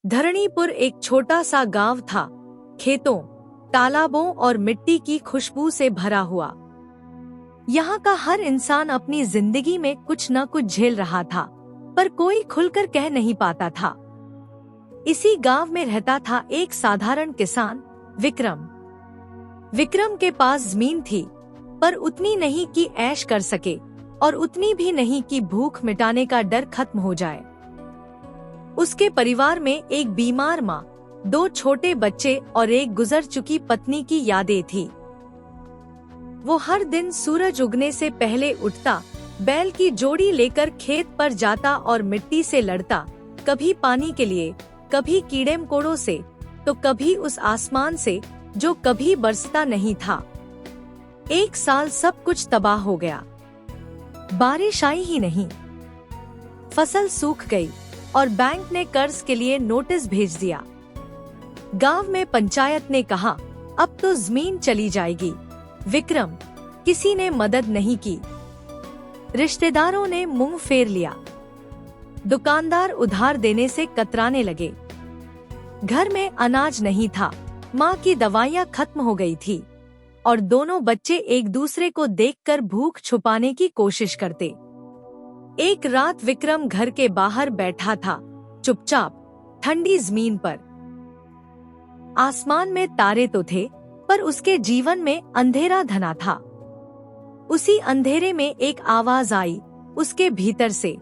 धरणीपुर एक छोटा सा गांव था, खेतों, तालाबों और मिट्टी की खुशबू से भरा हुआ। यहाँ का हर इंसान अपनी जिंदगी में कुछ न कुछ झेल रहा था, पर कोई खुलकर कह नहीं पाता था। इसी गांव में रहता था एक साधारण किसान, विक्रम। विक्रम के पास जमीन थी, पर उतनी नहीं कि ऐश कर सके और उतनी भी नहीं कि भूख मिटाने का डर खत्म हो जाए। उसके परिवार में एक बीमार माँ, 2 छोटे बच्चे और एक गुजर चुकी पत्नी की यादें थी। वो हर दिन सूरज उगने से पहले उठता, बैल की जोड़ी लेकर खेत पर जाता और मिट्टी से लड़ता, कभी पानी के लिए, कभी कीड़े मकोड़ों से, तो कभी उस आसमान से जो कभी बरसता नहीं था। एक साल सब कुछ तबाह हो गया। बारिश आई ही नहीं, फसल सूख गई और बैंक ने कर्ज के लिए नोटिस भेज दिया। गांव में पंचायत ने कहा, अब तो जमीन चली जाएगी। विक्रम, किसी ने मदद नहीं की। रिश्तेदारों ने मुंह फेर लिया। दुकानदार उधार देने से कतराने लगे। घर में अनाज नहीं था, माँ की दवाइयाँ खत्म हो गई थी और दोनों बच्चे एक दूसरे को देखकर भूख छुपाने की कोशिश करते। एक रात विक्रम घर के बाहर बैठा था, चुपचाप, ठंडी जमीन पर। आसमान में तारे तो थे, पर उसके जीवन में अंधेरा घना था। उसी अंधेरे में एक आवाज आई उसके भीतर से,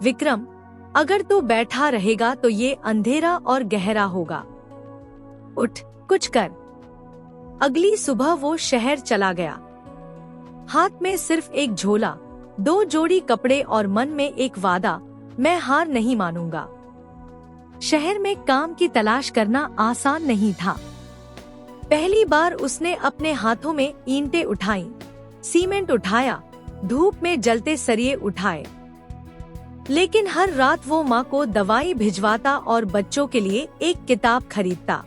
विक्रम, अगर तू बैठा रहेगा तो ये अंधेरा और गहरा होगा। उठ, कुछ कर। अगली सुबह वो शहर चला गया। हाथ में सिर्फ एक झोला, 2 जोड़ी कपड़े और मन में एक वादा, मैं हार नहीं मानूंगा। शहर में काम की तलाश करना आसान नहीं था। पहली बार उसने अपने हाथों में ईंटें उठाई, सीमेंट उठाया, धूप में जलते सरिये उठाए। लेकिन हर रात वो माँ को दवाई भिजवाता और बच्चों के लिए एक किताब खरीदता।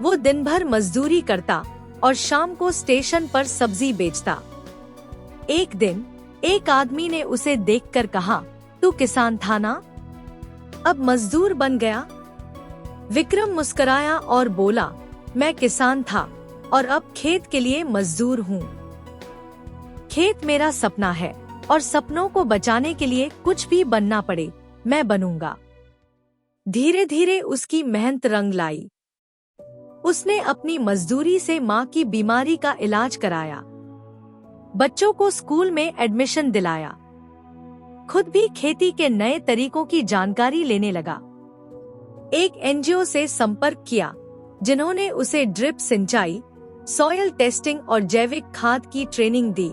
वो दिन भर मजदूरी करता और शाम को स्टेशन पर सब्जी बेचता। एक दिन एक आदमी ने उसे देखकर कहा, तू किसान था ना, अब मजदूर बन गया? विक्रम मुस्कुराया और बोला, मैं किसान था और अब खेत के लिए मजदूर हूँ। खेत मेरा सपना है और सपनों को बचाने के लिए कुछ भी बनना पड़े, मैं बनूंगा। धीरे धीरे उसकी मेहनत रंग लाई। उसने अपनी मजदूरी से माँ की बीमारी का इलाज कराया, बच्चों को स्कूल में एडमिशन दिलाया, खुद भी खेती के नए तरीकों की जानकारी लेने लगा। एक एनजीओ से संपर्क किया, जिन्होंने उसे ड्रिप सिंचाई, सॉइल टेस्टिंग और जैविक खाद की ट्रेनिंग दी।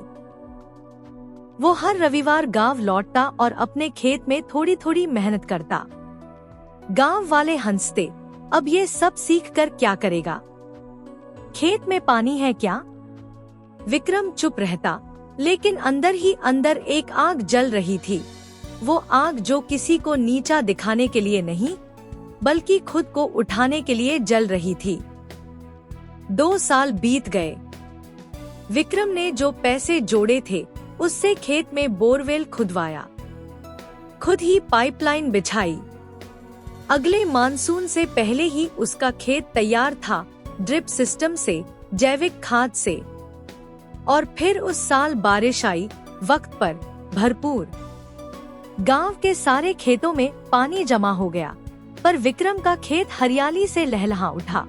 वो हर रविवार गांव लौटता और अपने खेत में थोड़ी थोड़ी मेहनत करता। गांव वाले हंसते, अब ये सब सीखकर क्या करेगा? खेत में पानी है क्या? विक्रम चुप रहता, लेकिन अंदर ही अंदर एक आग जल रही थी। वो आग जो किसी को नीचा दिखाने के लिए नहीं, बल्कि खुद को उठाने के लिए जल रही थी। 2 साल बीत गए। विक्रम ने जो पैसे जोड़े थे, उससे खेत में बोरवेल खुदवाया, खुद ही पाइपलाइन बिछाई। अगले मानसून से पहले ही उसका खेत तैयार था, ड्रिप सिस्टम से, जैविक खाद से। और फिर उस साल बारिश आई, वक्त पर, भरपूर। गांव के सारे खेतों में पानी जमा हो गया, पर विक्रम का खेत हरियाली से लहलहा उठा।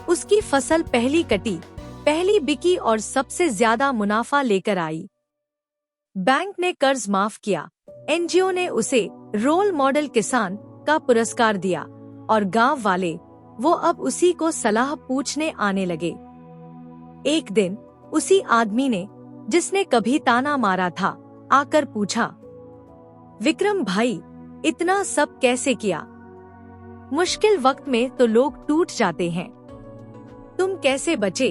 उसकी फसल पहली कटी, पहली बिकी और सबसे ज्यादा मुनाफा लेकर आई। बैंक ने कर्ज माफ किया, एनजीओ ने उसे रोल मॉडल किसान का पुरस्कार दिया और गांव वाले, वो अब उसी को सलाह पूछने आने लगे। एक दिन उसी आदमी ने, जिसने कभी ताना मारा था, आकर पूछा, विक्रम भाई, इतना सब कैसे किया? मुश्किल वक्त में तो लोग टूट जाते हैं, तुम कैसे बचे?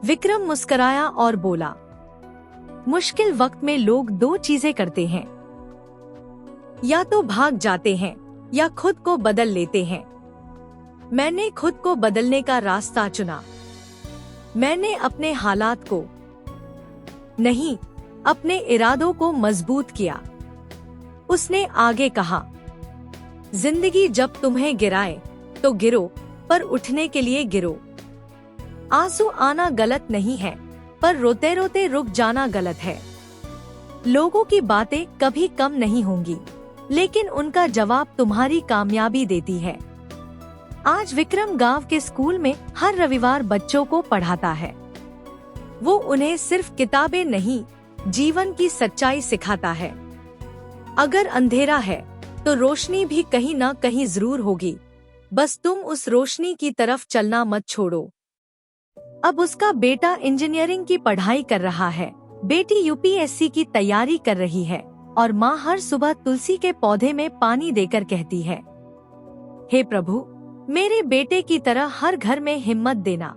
विक्रम मुस्कुराया और बोला, मुश्किल वक्त में लोग 2 चीजें करते हैं, या तो भाग जाते हैं या खुद को बदल लेते हैं। मैंने खुद को बदलने का रास्ता चुना। मैंने अपने हालात को नहीं, अपने इरादों को मजबूत किया। उसने आगे कहा, जिंदगी जब तुम्हें गिराए तो गिरो, पर उठने के लिए गिरो। आंसू आना गलत नहीं है, पर रोते रोते रुक जाना गलत है। लोगों की बातें कभी कम नहीं होंगी, लेकिन उनका जवाब तुम्हारी कामयाबी देती है। आज विक्रम गांव के स्कूल में हर रविवार बच्चों को पढ़ाता है। वो उन्हें सिर्फ किताबें नहीं, जीवन की सच्चाई सिखाता है। अगर अंधेरा है तो रोशनी भी कहीं ना कहीं जरूर होगी, बस तुम उस रोशनी की तरफ चलना मत छोड़ो। अब उसका बेटा इंजीनियरिंग की पढ़ाई कर रहा है, बेटी यूपीएससी की तैयारी कर रही है और माँ हर सुबह तुलसी के पौधे में पानी देकर कहती है, हे प्रभु, मेरे बेटे की तरह हर घर में हिम्मत देना,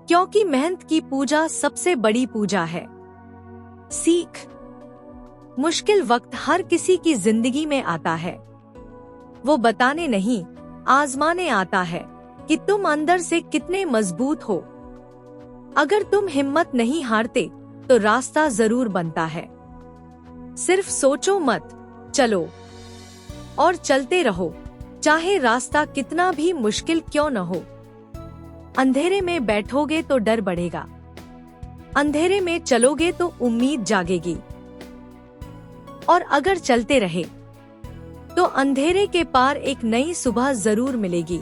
क्योंकि मेहनत की पूजा सबसे बड़ी पूजा है। सीख। मुश्किल वक्त हर किसी की जिंदगी में आता है। वो बताने नहीं, आजमाने आता है कि तुम अंदर से कितने मजबूत हो। अगर तुम हिम्मत नहीं हारते तो रास्ता जरूर बनता है। सिर्फ सोचो मत, चलो और चलते रहो, चाहे रास्ता कितना भी मुश्किल क्यों न हो। अंधेरे में बैठोगे तो डर बढ़ेगा, अंधेरे में चलोगे तो उम्मीद जागेगी, और अगर चलते रहे तो अंधेरे के पार एक नई सुबह जरूर मिलेगी।